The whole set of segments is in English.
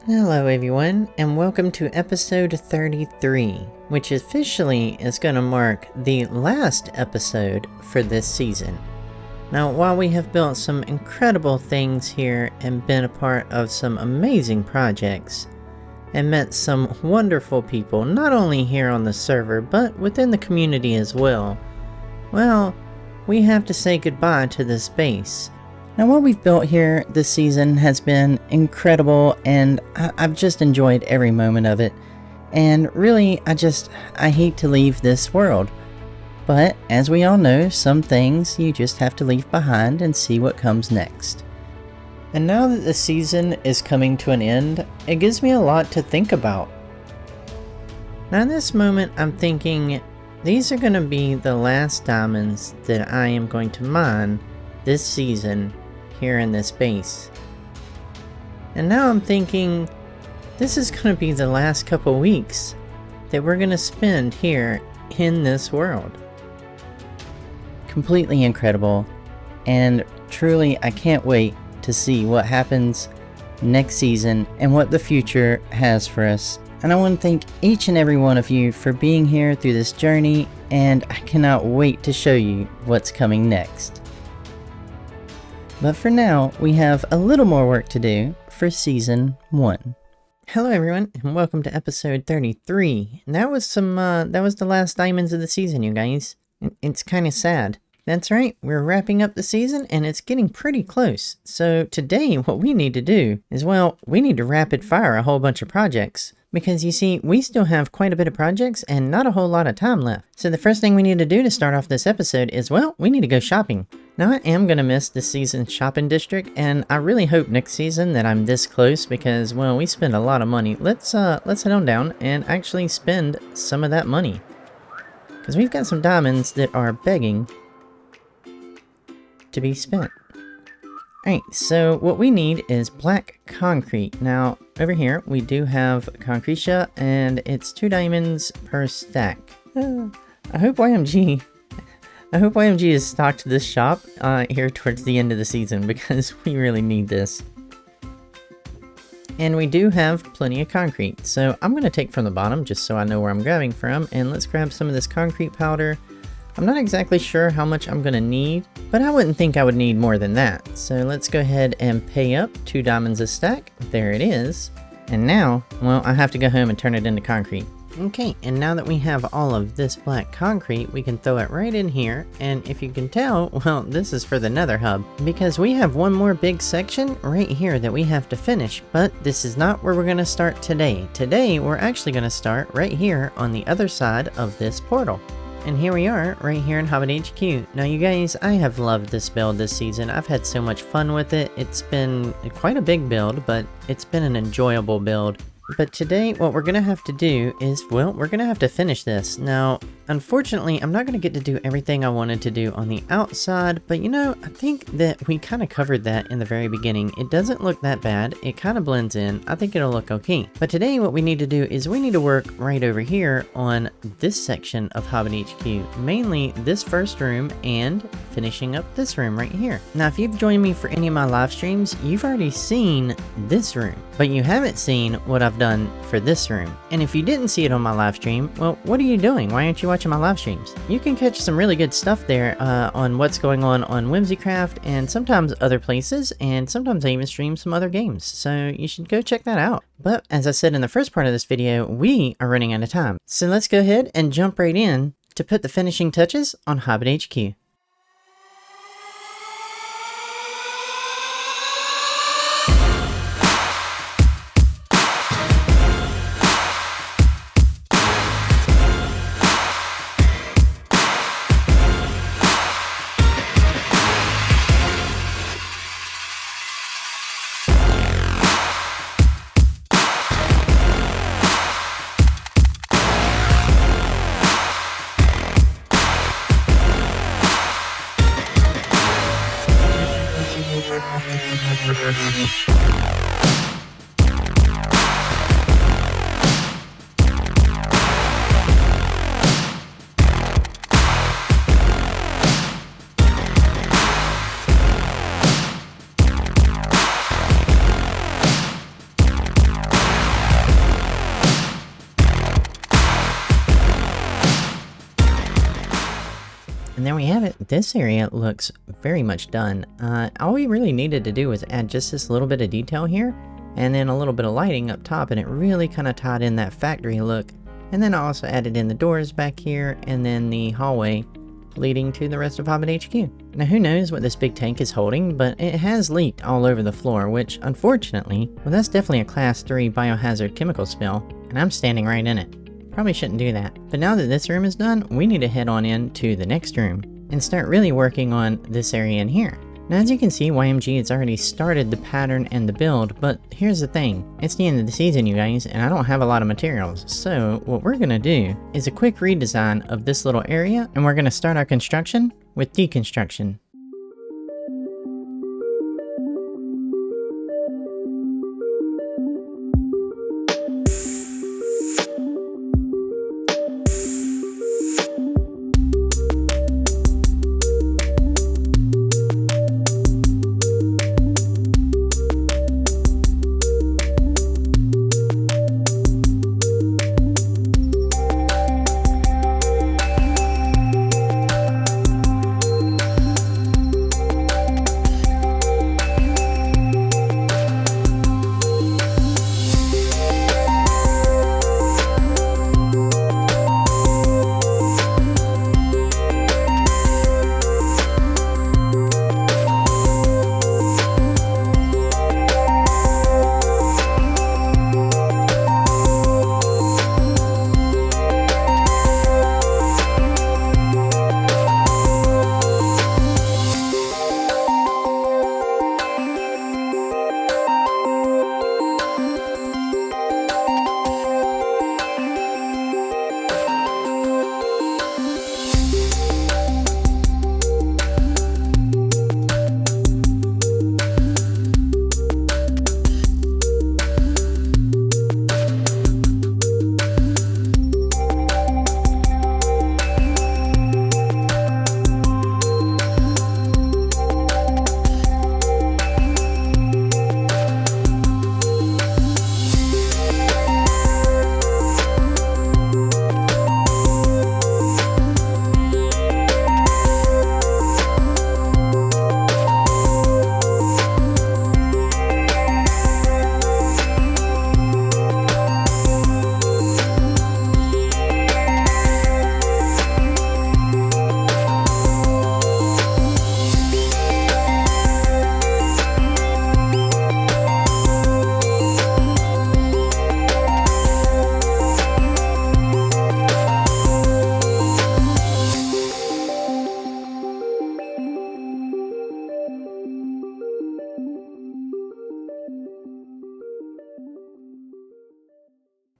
Hello everyone, and welcome to episode 33, which officially is going to mark the last episode for this season. Now, while we have built some incredible things here and been a part of some amazing projects, and met some wonderful people not only here on the server, but within the community as well, well, we have to say goodbye to this base. Now, what we've built here this season has been incredible, and I've just enjoyed every moment of it. And really, I hate to leave this world. But as we all know, some things you just have to leave behind and see what comes next. And now that the season is coming to an end, it gives me a lot to think about. Now, in this moment, I'm thinking these are going to be the last diamonds that I am going to mine this season here in this base. And now I'm thinking this is going to be the last couple weeks that we're going to spend here in this world. Completely incredible, and truly I can't wait to see what happens next season and what the future has for us. And I want to thank each and every one of you for being here through this journey, and I cannot wait to show you what's coming next. But for now, we have a little more work to do for Season 1. Hello everyone, and welcome to episode 33. And that was the last diamonds of the season, you guys. It's kind of sad. That's right, we're wrapping up the season, and it's getting pretty close. So today, what we need to do is, well, we need to rapid fire a whole bunch of projects. Because you see, we still have quite a bit of projects and not a whole lot of time left. So the first thing we need to do to start off this episode is, well, we need to go shopping. Now, I am going to miss this season's shopping district, and I really hope next season that I'm this close because, well, we spend a lot of money. Let's head on down and actually spend some of that money. Because we've got some diamonds that are begging to be spent. Alright, so what we need is black concrete. Now, over here, we do have concretia, and it's 2 diamonds per stack. I hope YMG has stocked this shop here towards the end of the season, because we really need this. And we do have plenty of concrete, so I'm going to take from the bottom, just so I know where I'm grabbing from, and let's grab some of this concrete powder. I'm not exactly sure how much I'm going to need, but I wouldn't think I would need more than that. So let's go ahead and pay up 2 diamonds a stack. There it is. And now, well, I have to go home and turn it into concrete. Okay, and now that we have all of this black concrete, we can throw it right in here. And if you can tell, well, this is for the Nether Hub, because we have one more big section right here that we have to finish. But this is not where we're going to start today. Today, we're actually going to start right here on the other side of this portal. And here we are, right here in Hobbit HQ. Now you guys, I have loved this build this season. I've had so much fun with it. It's been quite a big build, but it's been an enjoyable build. But today, what we're going to have to do is, well, we're going to have to finish this. Now, unfortunately, I'm not going to get to do everything I wanted to do on the outside, but you know, I think that we kind of covered that in the very beginning. It doesn't look that bad. It kind of blends in. I think it'll look okay. But today, what we need to do is we need to work right over here on this section of Hobbit HQ, mainly this first room and finishing up this room right here. Now, if you've joined me for any of my live streams, you've already seen this room, but you haven't seen what I've done for this room. And if you didn't see it on my live stream, well, what are you doing? Why aren't you watching my live streams? You can catch some really good stuff there on what's going on WhimsyCraft and sometimes other places, and sometimes I even stream some other games, so you should go check that out. But as I said in the first part of this video, we are running out of time. So let's go ahead and jump right in to put the finishing touches on Hobbit HQ. And there we have it. This area looks very much done. All we really needed to do was add just this little bit of detail here, and then a little bit of lighting up top, and it really kind of tied in that factory look. And then I also added in the doors back here, and then the hallway leading to the rest of Hobbit HQ. Now who knows what this big tank is holding, but it has leaked all over the floor, which unfortunately, well, that's definitely a class 3 biohazard chemical spill, and I'm standing right in it. Probably shouldn't do that. But now that this room is done, we need to head on in to the next room and start really working on this area in here. Now as you can see, YMG has already started the pattern and the build, but here's the thing. It's the end of the season, you guys, and I don't have a lot of materials. So what we're gonna do is a quick redesign of this little area, and we're gonna start our construction with deconstruction.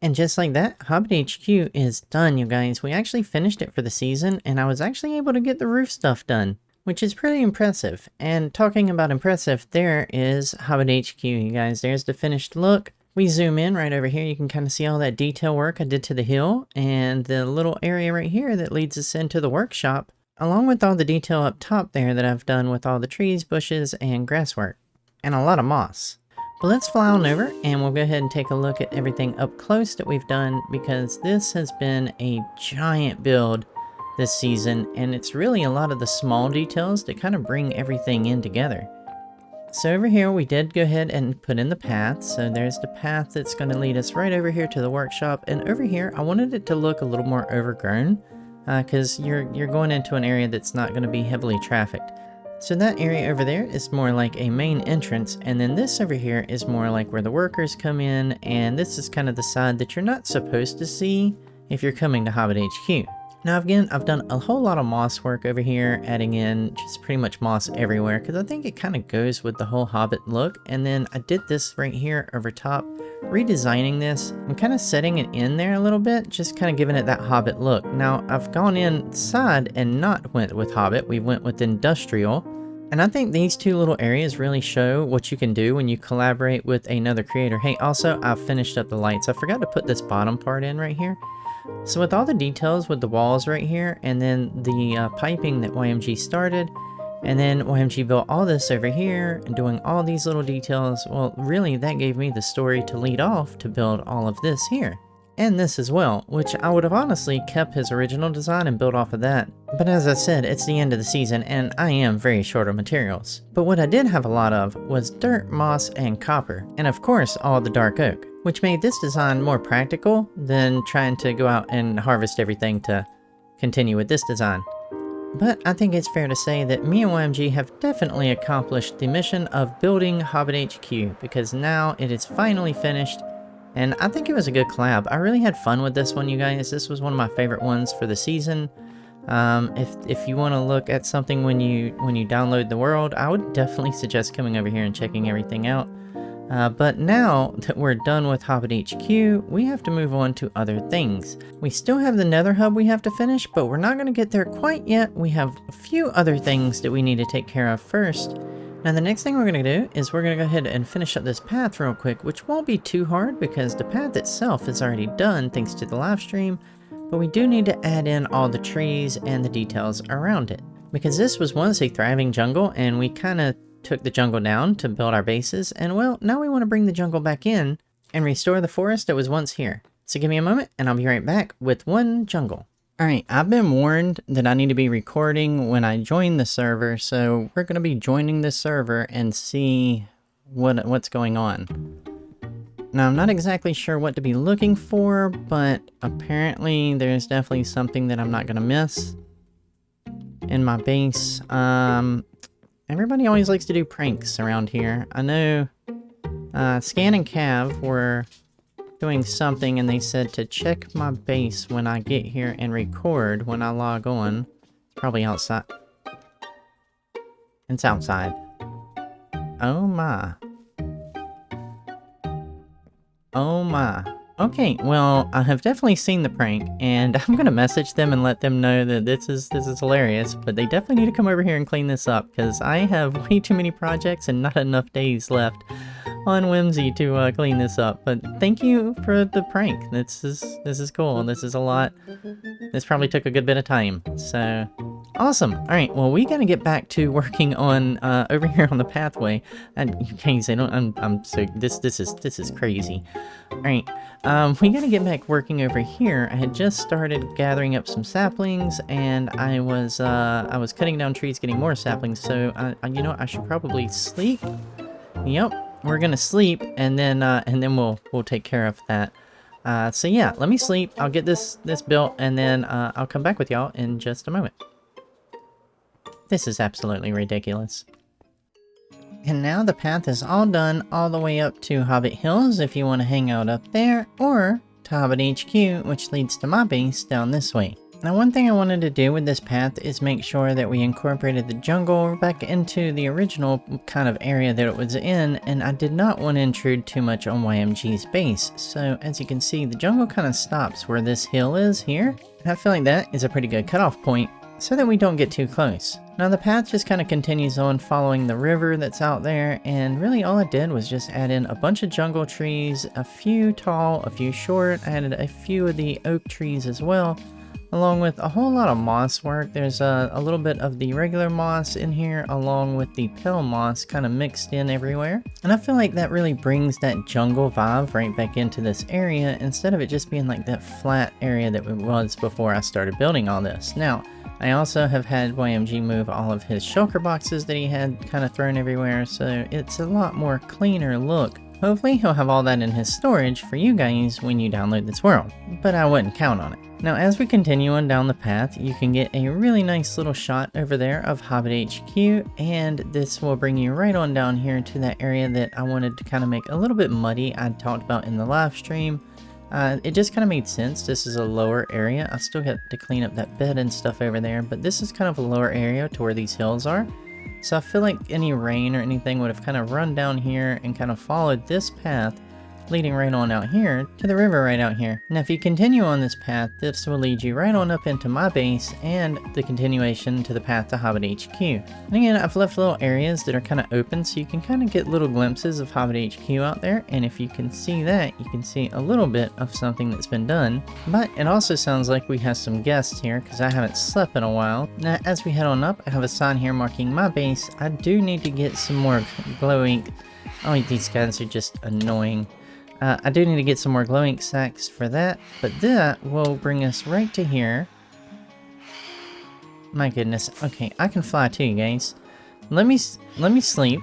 And just like that, Hobbit HQ is done, you guys. We actually finished it for the season, and I was actually able to get the roof stuff done, which is pretty impressive. And talking about impressive, there is Hobbit HQ, you guys. There's the finished look. We zoom in right over here, you can kind of see all that detail work I did to the hill, and the little area right here that leads us into the workshop, along with all the detail up top there that I've done with all the trees, bushes, and grass work, and a lot of moss. But let's fly on over and we'll go ahead and take a look at everything up close that we've done, because this has been a giant build this season, and it's really a lot of the small details that kind of bring everything in together. So over here we did go ahead and put in the path, so there's the path that's going to lead us right over here to the workshop, and over here I wanted it to look a little more overgrown, because you're going into an area that's not going to be heavily trafficked. So that area over there is more like a main entrance, and then this over here is more like where the workers come in, and this is kind of the side that you're not supposed to see if you're coming to Hobbit HQ. Now again, I've done a whole lot of moss work over here, adding in just pretty much moss everywhere, because I think it kind of goes with the whole Hobbit look. And then I did this right here over top, redesigning this. I'm kind of setting it in there a little bit, just kind of giving it that Hobbit look. Now I've gone inside and not went with Hobbit, we went with industrial. And I think these two little areas really show what you can do when you collaborate with another creator. Hey, also I've finished up the lights. I forgot to put this bottom part in right here. So with all the details with the walls right here, and then the piping that YMG started, and then YMG built all this over here, and doing all these little details, well, really that gave me the story to lead off to build all of this here. and this as well, which I would have honestly kept his original design and built off of that. But as I said, it's the end of the season and I am very short of materials. But what I did have a lot of was dirt, moss, and copper, and of course all the dark oak, which made this design more practical than trying to go out and harvest everything to continue with this design. But I think it's fair to say that me and WhimsyCraft have definitely accomplished the mission of building Hobbit HQ, because now it is finally finished. And I think it was a good collab. I really had fun with this one, you guys. This was one of my favorite ones for the season. If you want to look at something when you download the world, I would definitely suggest coming over here and checking everything out. But now that we're done with Hobbit HQ, we have to move on to other things. We still have the Nether Hub we have to finish, but we're not going to get there quite yet. We have a few other things that we need to take care of first. Now the next thing we're going to do is we're going to go ahead and finish up this path real quick, which won't be too hard because the path itself is already done thanks to the live stream, but we do need to add in all the trees and the details around it. Because this was once a thriving jungle and we kind of took the jungle down to build our bases, and well, now we want to bring the jungle back in and restore the forest that was once here. So give me a moment and I'll be right back with one jungle. Alright, I've been warned that I need to be recording when I join the server, so we're going to be joining the server and see what's going on. Now, I'm not exactly sure what to be looking for, but apparently there's definitely something that I'm not going to miss in my base. Everybody always likes to do pranks around here. I know Scan and Cav were doing something and they said to check my base when I get here and record when I log on. It's probably outside. It's outside. Oh my. Oh my. Okay, well, I have definitely seen the prank, and I'm gonna message them and let them know that this is hilarious, but they definitely need to come over here and clean this up, because I have way too many projects and not enough days left on Whimsy to clean this up. But thank you for the prank. This is cool. This is a lot. This probably took a good bit of time. So awesome. All right. Well, we gotta get back to working on over here on the pathway. And you can't say, I'm so this is crazy. All right. We gotta get back working over here. I had just started gathering up some saplings, and I was cutting down trees, getting more saplings. So you know, I should probably sleep. Yep. We're gonna sleep, and then we'll take care of that. So yeah, let me sleep. I'll get this built, and then I'll come back with y'all in just a moment. This is absolutely ridiculous. And now the path is all done, all the way up to Hobbit Hills if you want to hang out up there, or to Hobbit HQ, which leads to my base down this way. Now, one thing I wanted to do with this path is make sure that we incorporated the jungle back into the original kind of area that it was in, and I did not want to intrude too much on WhimsyCraft's base. So as you can see, the jungle kind of stops where this hill is here, and I feel like that is a pretty good cutoff point so that we don't get too close. Now the path just kind of continues on following the river that's out there, and really all I did was just add in a bunch of jungle trees, a few tall, a few short. I added a few of the oak trees as well, along with a whole lot of moss work. There's a little bit of the regular moss in here along with the pale moss kind of mixed in everywhere. And I feel like that really brings that jungle vibe right back into this area instead of it just being like that flat area that it was before I started building all this. Now, I also have had WhimsyCraft move all of his shulker boxes that he had kind of thrown everywhere, so it's a lot more cleaner look. Hopefully he'll have all that in his storage for you guys when you download this world, but I wouldn't count on it. Now as we continue on down the path, you can get a really nice little shot over there of Hobbit HQ, and this will bring you right on down here to that area that I wanted to kind of make a little bit muddy. I talked about in the live stream. It just kind of made sense. This is a lower area. I still got to clean up that bed and stuff over there, but this is kind of a lower area to where these hills are. So I feel like any rain or anything would have kind of run down here and kind of followed this path, leading right on out here to the river right out here. Now if you continue on this path, this will lead you right on up into my base and the continuation to the path to Hobbit HQ. And again, I've left little areas that are kind of open so you can kind of get little glimpses of Hobbit HQ out there, and if you can see that, you can see a little bit of something that's been done. But it also sounds like we have some guests here because I haven't slept in a while. Now as we head on up, I have a sign here marking my base. I do need to get some more glowing. Oh, these guys are just annoying. I do need to get some more glowing sacks for that, but that will bring us right to here. My goodness. Okay, I can fly too, guys. Let me sleep,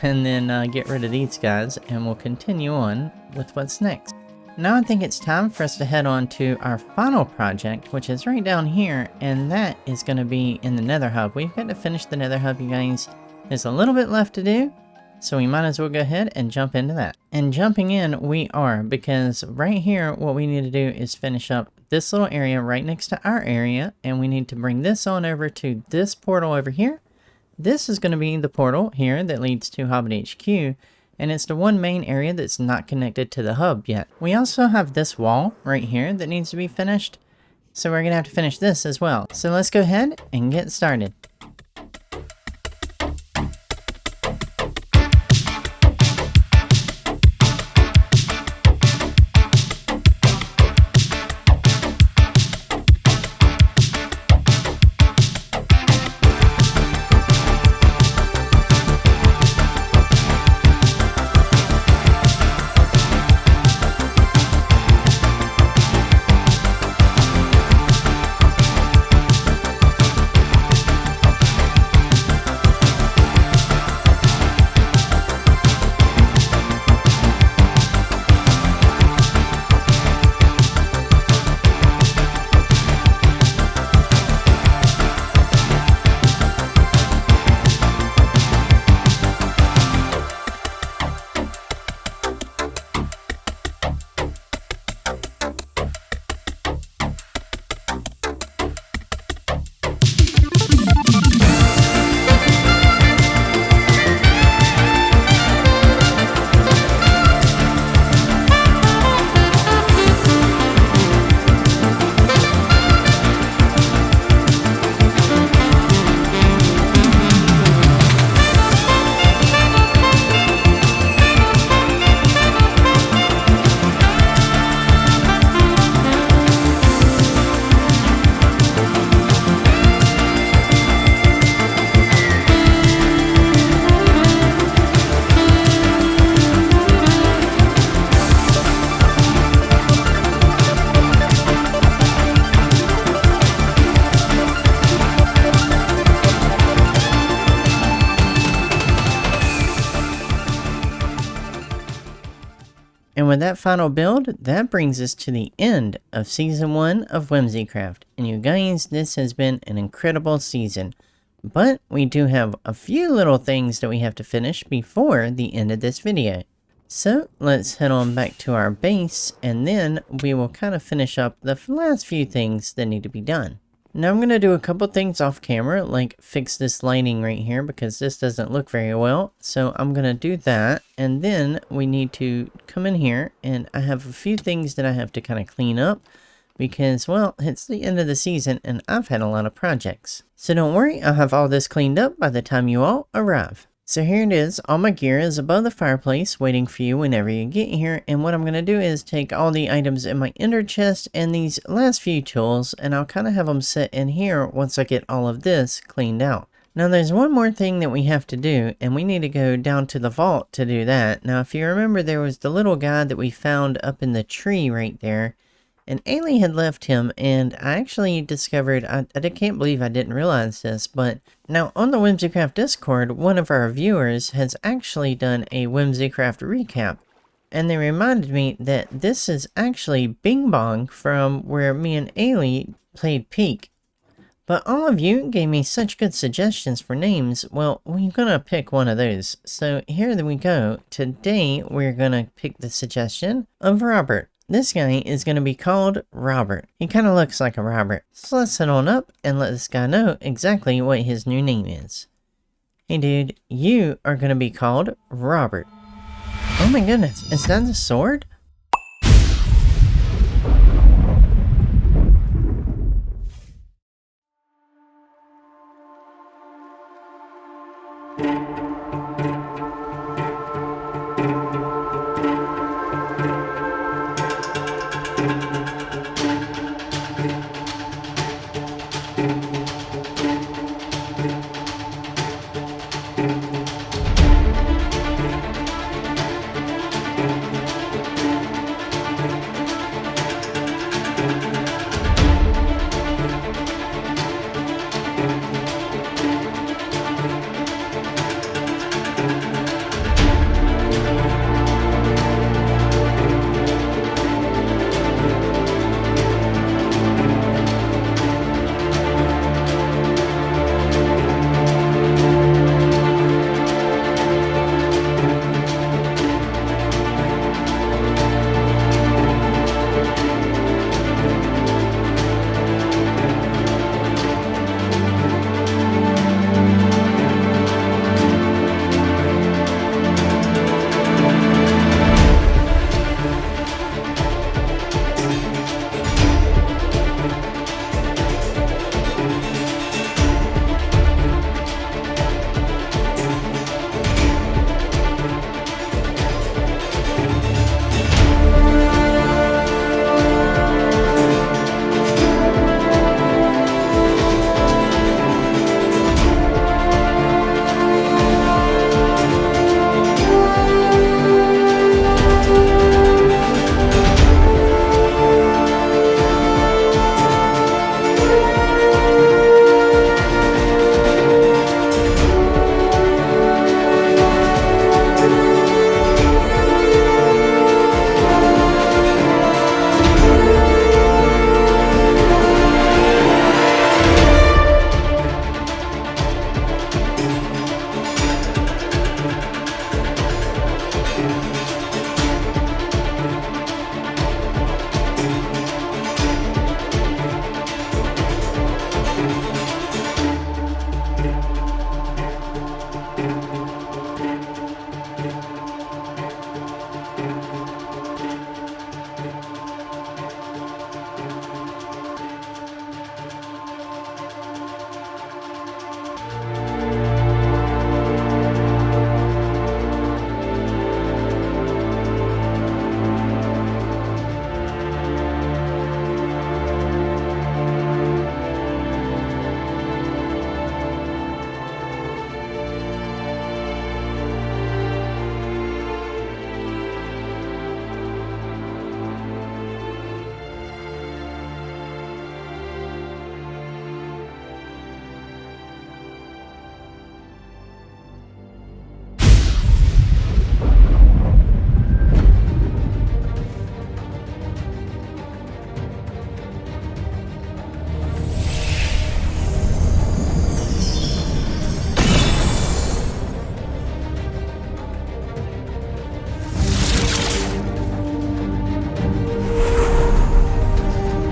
and then get rid of these guys, and we'll continue on with what's next. Now I think it's time for us to head on to our final project, which is right down here, and that is going to be in the Nether Hub. We've got to finish the Nether Hub, you guys. There's a little bit left to do, so we might as well go ahead and jump into that. And jumping in, we are, because right here, what we need to do is finish up this little area right next to our area, and we need to bring this on over to this portal over here. This is going to be the portal here that leads to Hobbit HQ, and it's the one main area that's not connected to the hub yet. We also have this wall right here that needs to be finished, so we're going to have to finish this as well. So let's go ahead and get started. And with that final build, that brings us to the end of Season 1 of WhimsyCraft. And you guys, this has been an incredible season. But we do have a few little things that we have to finish before the end of this video. So let's head on back to our base, and then we will kind of finish up the last few things that need to be done. Now I'm going to do a couple things off camera, like fix this lighting right here because this doesn't look very well. So I'm going to do that, and then we need to come in here, and I have a few things that I have to kind of clean up because, well, it's the end of the season and I've had a lot of projects. So don't worry, I'll have all this cleaned up by the time you all arrive. So here it is, all my gear is above the fireplace waiting for you whenever you get here, and what I'm going to do is take all the items in my ender chest and these last few tools, and I'll kind of have them set in here once I get all of this cleaned out. Now there's one more thing that we have to do, and we need to go down to the vault to do that. Now if you remember, there was the little guy that we found up in the tree right there, and Ailey had left him, and I actually discovered, I can't believe I didn't realize this, but now on the WhimsyCraft Discord, one of our viewers has actually done a WhimsyCraft recap, and they reminded me that this is actually Bing Bong from where me and Ailey played Peak. But all of you gave me such good suggestions for names, well, we're gonna pick one of those. So here we go. Today, we're gonna pick the suggestion of Robert. This guy is going to be called Robert. He kind of looks like a Robert. So let's head on up and let this guy know exactly what his new name is. Hey dude, you are going to be called Robert. Oh my goodness, is that the sword?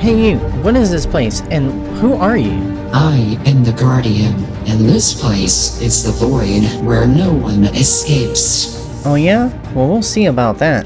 Hey you, what is this place, and who are you? I am the Guardian, and this place is the void where no one escapes. Oh yeah? Well, we'll see about that.